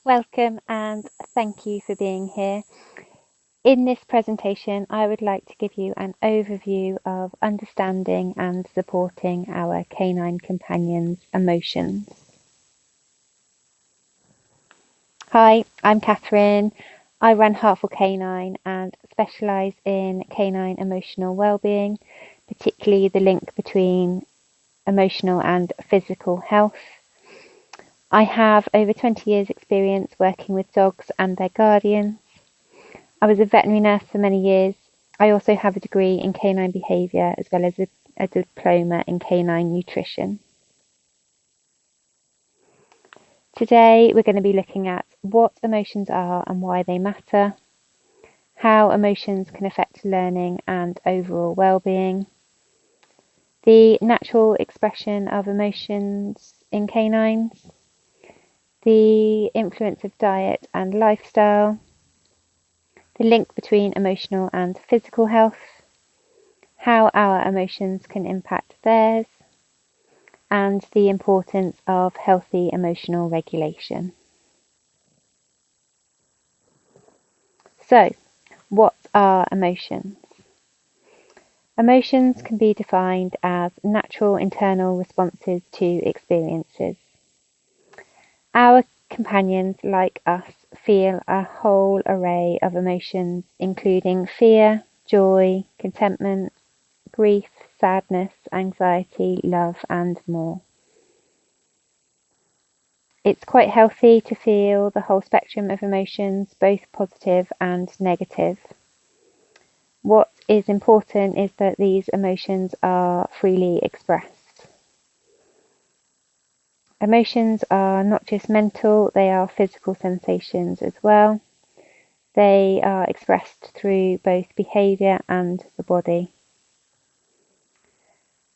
Welcome and thank you for being here. In this presentation, I would like to give you an overview of understanding and supporting our canine companions' emotions. Hi, I'm Catherine. I run Heartful Canine and specialise in canine emotional wellbeing, particularly the link between emotional and physical health. I have over 20 years experience working with dogs and their guardians. I was a veterinary nurse for many years. I also have a degree in canine behaviour as well as a diploma in canine nutrition. Today we're going to be looking at what emotions are and why they matter, how emotions can affect learning and overall well-being, the natural expression of emotions in canines, the influence of diet and lifestyle, the link between emotional and physical health, how our emotions can impact theirs, and the importance of healthy emotional regulation. So, what are emotions? Emotions can be defined as natural internal responses to experiences. Our companions, like us, feel a whole array of emotions, including fear, joy, contentment, grief, sadness, anxiety, love, and more. It's quite healthy to feel the whole spectrum of emotions, both positive and negative. What is important is that these emotions are freely expressed. Emotions are not just mental, they are physical sensations as well. They are expressed through both behaviour and the body.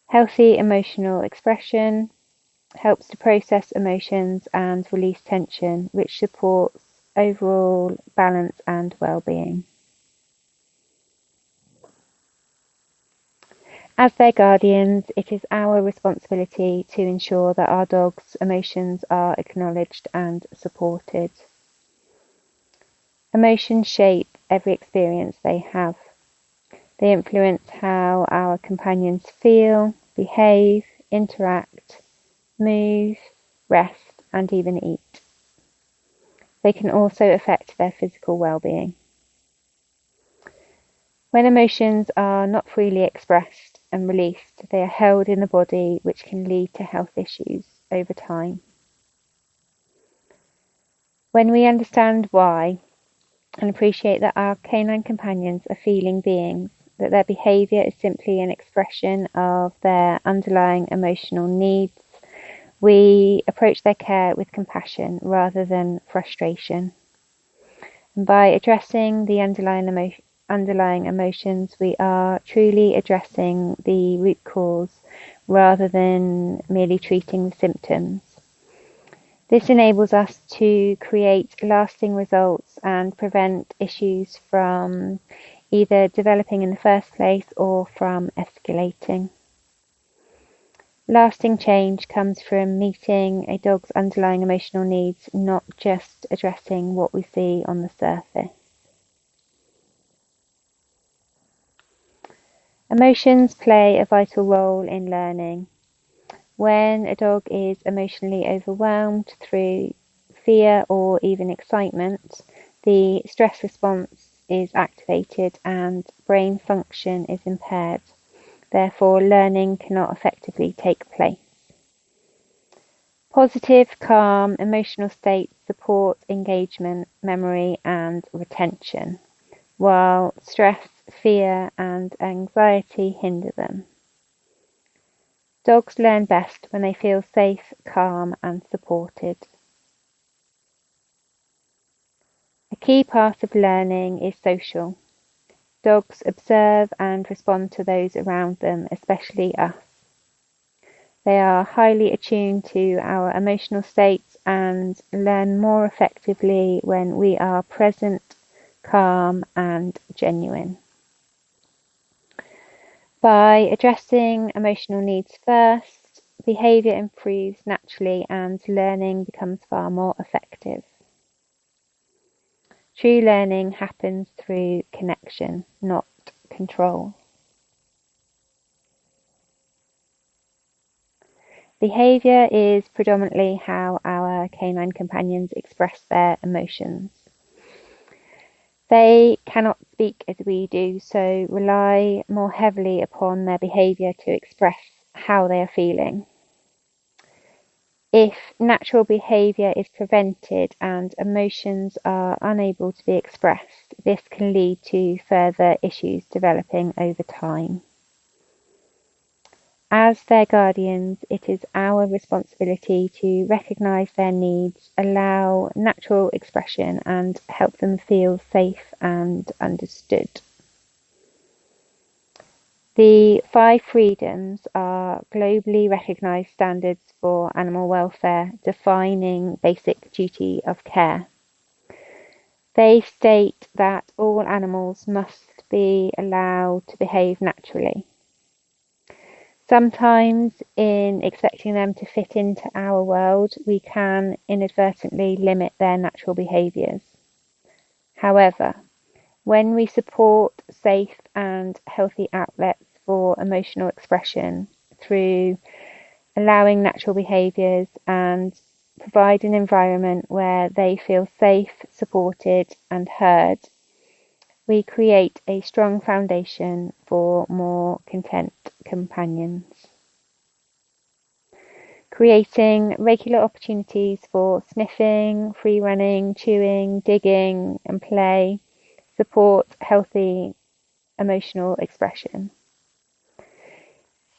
Healthy emotional expression helps to process emotions and release tension, which supports overall balance and well-being. As their guardians, it is our responsibility to ensure that our dogs' emotions are acknowledged and supported. Emotions shape every experience they have. They influence how our companions feel, behave, interact, move, rest, and even eat. They can also affect their physical well-being. When emotions are not freely expressed and released, they are held in the body, which can lead to health issues over time. When we understand why and appreciate that our canine companions are feeling beings, that their behaviour is simply an expression of their underlying emotional needs, we approach their care with compassion rather than frustration. And by addressing the underlying emotions, we are truly addressing the root cause rather than merely treating the symptoms. This enables us to create lasting results and prevent issues from either developing in the first place or from escalating. Lasting change comes from meeting a dog's underlying emotional needs, not just addressing what we see on the surface. Emotions play a vital role in learning. When a dog is emotionally overwhelmed through fear or even excitement, the stress response is activated and brain function is impaired. Therefore, learning cannot effectively take place. Positive, calm, emotional states support engagement, memory, and retention, while stress, fear, and anxiety hinder them. Dogs learn best when they feel safe, calm, and supported. A key part of learning is social. Dogs observe and respond to those around them, especially us. They are highly attuned to our emotional states and learn more effectively when we are present, calm, and genuine. By addressing emotional needs first, behaviour improves naturally and learning becomes far more effective. True learning happens through connection, not control. Behaviour is predominantly how our canine companions express their emotions. They cannot speak as we do, so rely more heavily upon their behaviour to express how they are feeling. If natural behaviour is prevented and emotions are unable to be expressed, this can lead to further issues developing over time. As their guardians, it is our responsibility to recognise their needs, allow natural expression, and help them feel safe and understood. The 5 freedoms are globally recognised standards for animal welfare, defining basic duty of care. They state that all animals must be allowed to behave naturally. Sometimes, in expecting them to fit into our world, we can inadvertently limit their natural behaviours. However, when we support safe and healthy outlets for emotional expression through allowing natural behaviours and provide an environment where they feel safe, supported, and heard, we create a strong foundation for more content companions. Creating regular opportunities for sniffing, free running, chewing, digging, and play support healthy emotional expression.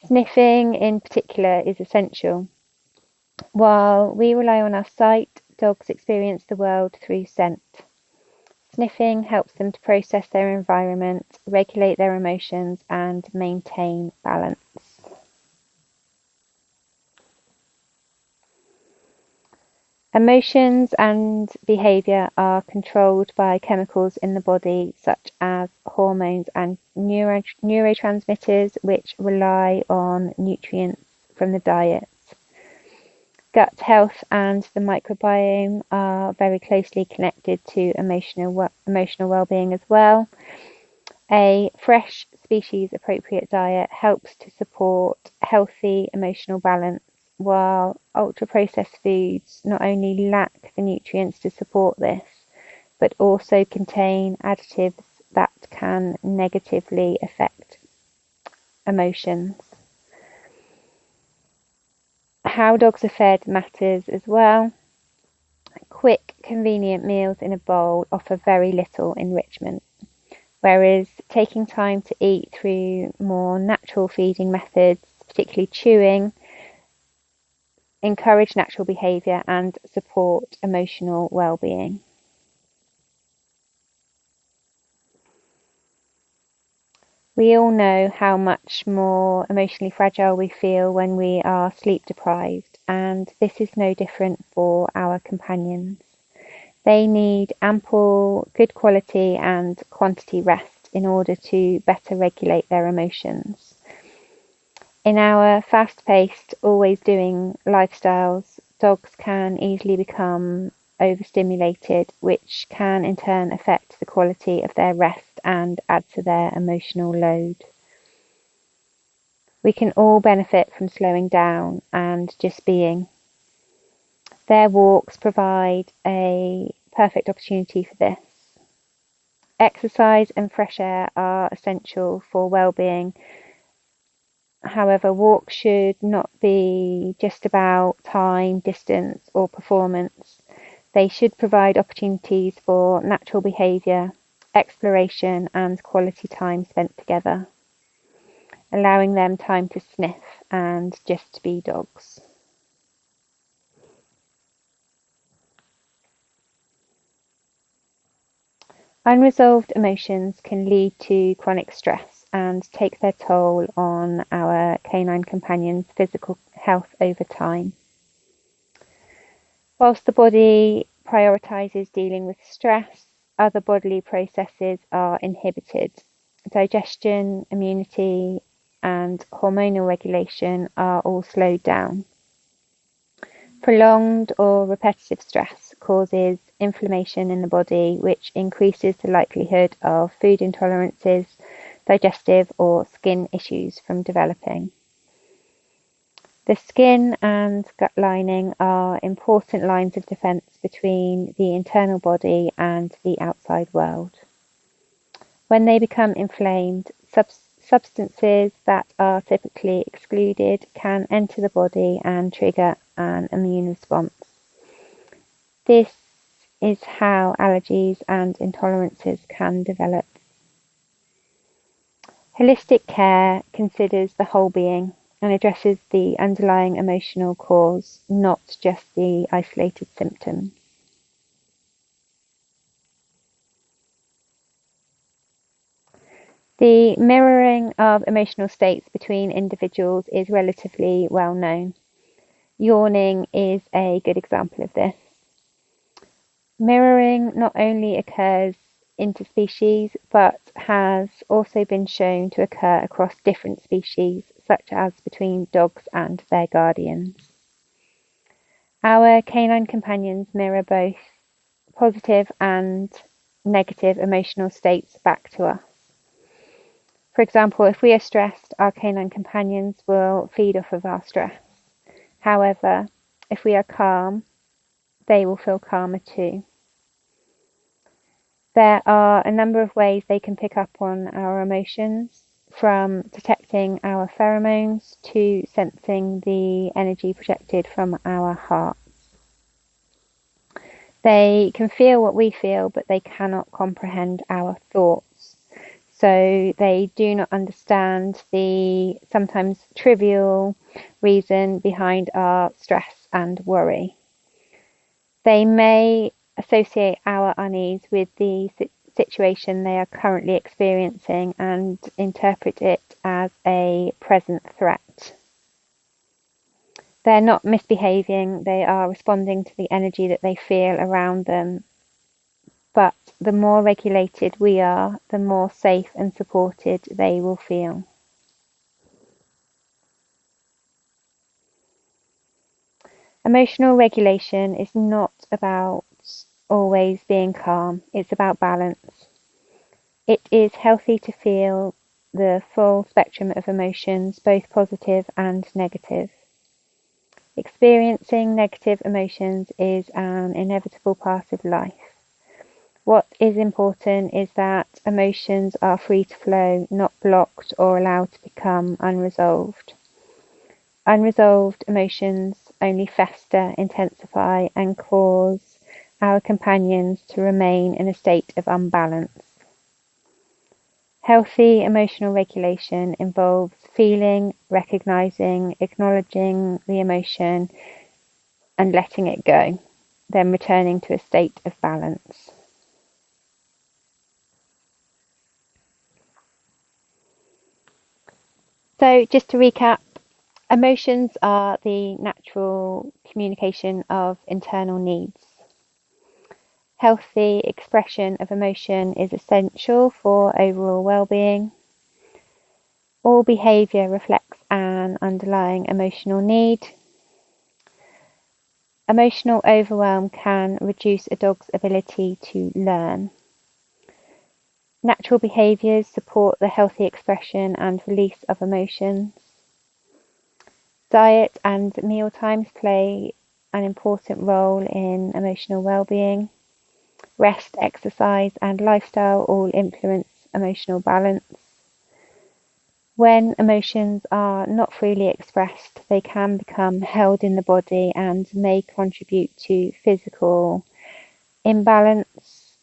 Sniffing in particular is essential. While we rely on our sight, dogs experience the world through scent. Sniffing helps them to process their environment, regulate their emotions, and maintain balance. Emotions and behaviour are controlled by chemicals in the body, such as hormones and neurotransmitters, which rely on nutrients from the diet. Gut health and the microbiome are very closely connected to emotional well-being as well. A fresh, species-appropriate diet helps to support healthy emotional balance, while ultra-processed foods not only lack the nutrients to support this, but also contain additives that can negatively affect emotions. How dogs are fed matters as well. Quick, convenient meals in a bowl offer very little enrichment, whereas taking time to eat through more natural feeding methods, particularly chewing, encourage natural behaviour and support emotional well-being. We all know how much more emotionally fragile we feel when we are sleep deprived, and this is no different for our companions. They need ample, good quality and quantity rest in order to better regulate their emotions. In our fast-paced, always doing lifestyles, dogs can easily become overstimulated, which can in turn affect the quality of their rest and add to their emotional load. We can all benefit from slowing down and just being. Their walks provide a perfect opportunity for this. Exercise and fresh air are essential for well-being. However, walks should not be just about time, distance, or performance. They should provide opportunities for natural behaviour, exploration, and quality time spent together, allowing them time to sniff and just be dogs. Unresolved emotions can lead to chronic stress and take their toll on our canine companions' physical health over time. Whilst the body prioritises dealing with stress, other bodily processes are inhibited. Digestion, immunity, and hormonal regulation are all slowed down. Prolonged or repetitive stress causes inflammation in the body, which increases the likelihood of food intolerances, digestive or skin issues from developing. The skin and gut lining are important lines of defense between the internal body and the outside world. When they become inflamed, substances that are typically excluded can enter the body and trigger an immune response. This is how allergies and intolerances can develop. Holistic care considers the whole being and addresses the underlying emotional cause, not just the isolated symptoms. The mirroring of emotional states between individuals is relatively well known. Yawning is a good example of this. Mirroring not only occurs interspecies, but has also been shown to occur across different species, such as between dogs and their guardians. Our canine companions mirror both positive and negative emotional states back to us. For example, if we are stressed, our canine companions will feed off of our stress. However, if we are calm, they will feel calmer too. There are a number of ways they can pick up on our emotions, from detecting our pheromones to sensing the energy projected from our heart. They can feel what we feel, but they cannot comprehend our thoughts. So they do not understand the sometimes trivial reason behind our stress and worry. They may associate our unease with the situation they are currently experiencing and interpret it as a present threat. They're not misbehaving, they are responding to the energy that they feel around them. But the more regulated we are, the more safe and supported they will feel. Emotional regulation is not about always being calm, it's about balance. It is healthy to feel the full spectrum of emotions, both positive and negative. Experiencing negative emotions is an inevitable part of life. What is important is that emotions are free to flow, not blocked or allowed to become unresolved. Unresolved emotions only fester, intensify, and cause our companions to remain in a state of unbalance. Healthy emotional regulation involves feeling, recognizing, acknowledging the emotion, and letting it go, then returning to a state of balance. So, just to recap, emotions are the natural communication of internal needs. Healthy expression of emotion is essential for overall well-being. All behaviour reflects an underlying emotional need. Emotional overwhelm can reduce a dog's ability to learn. Natural behaviours support the healthy expression and release of emotions. Diet and meal times play an important role in emotional well-being. Rest, exercise, and lifestyle all influence emotional balance. When emotions are not freely expressed, they can become held in the body and may contribute to physical imbalance.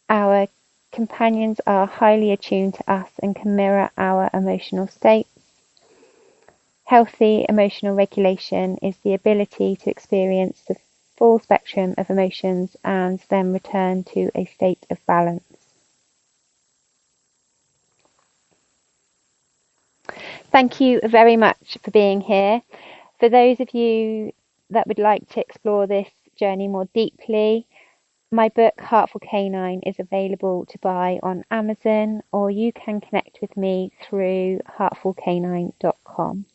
Our companions are highly attuned to us and can mirror our emotional states. Healthy emotional regulation is the ability to experience the full spectrum of emotions and then return to a state of balance. Thank you very much for being here. For those of you that would like to explore this journey more deeply, my book Heartful Canine is available to buy on Amazon, or you can connect with me through heartfulcanine.com.